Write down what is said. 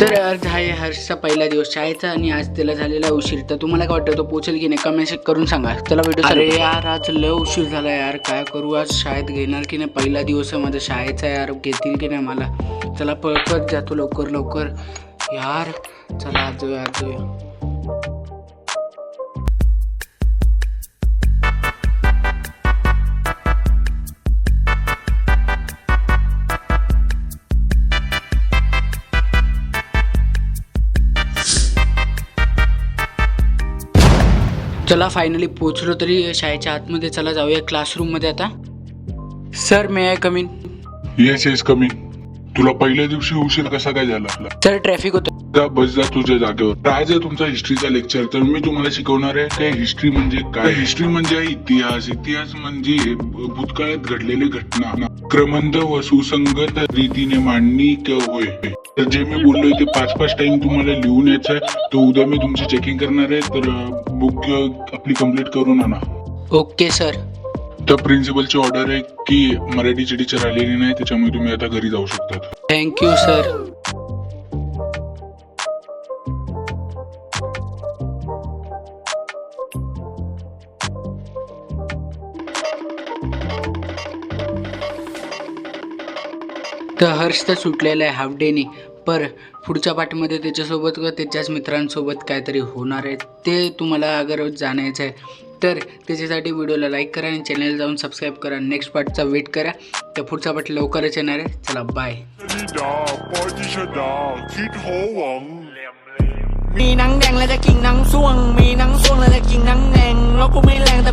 तर आज आहे हर्षचा पहिला दिवस शाळेचा आणि आज त्याला झालेला उशीर. तर तुम्हाला काय वाटतं तो पोहोचेल की नाही कमेंट करून सांगा. चला व्हिडिओ. अरे यार आज लय उशीर झाला यार, काय करू आज शाळेत घेणार की नाही, पहिला दिवस आहे माझा शाळेचा यार, घेतील की नाही मला. चला पळपत जातो लवकर लवकर यार, चला आज जाऊया. चला फायनली पोहोचलो तरी शाळेच्या आतमध्ये. चला जाऊया क्लासरूममध्ये आता. Sir may I come in? Yes yes कमी. तुला पहिल्या दिवशी उशीर कसा काय झाला आपला? सर ट्रॅफिक होतं. बस जा तुझ्या जागेवर. आज आहे तुमचा हिस्ट्रीचा लेक्चर. तर मी तुम्हाला शिकवणार आहे काय हिस्ट्री म्हणजे काय. हिस्ट्री म्हणजे इतिहास. इतिहास म्हणजे भूतकाळात घडलेली घटना क्रमबद्ध व सुसंगत रीतीने मांडणी होय. तर जे मी बोललोय ते 5-5 टाइम तुम्हाला लिहून यायचं आहे. तर उद्या मी तुमची चेकिंग करणार आहे, तर बुक आपली कम्प्लीट करून आणा. Okay sir. तर प्रिन्सिपलची ऑर्डर आहे की मराठीची टीचर आलेली नाही, त्याच्यामुळे तुम्ही आता घरी जाऊ शकता. Thank you sir. तर हर्ष तर सुटलेला आहे हाफ डेनी, पर पुढच्या पाठीमध्ये त्याच्यासोबत व त्याच्याच मित्रांसोबत काहीतरी होणार आहे. ते तुम्हाला अगर जाणायचं आहे तर त्याच्यासाठी व्हिडिओला लाईक करा आणि चॅनल जाऊन सबस्क्राईब करा. नेक्स्ट पार्टचा वेट करा. तर पुढचा पार्ट लवकरच येणार आहे. चला बाय. มีหนังแดงและจะกินหนังส่วงมีหนังส่วงและจะกินหนังแดงแล้วกูไม่แรงแต่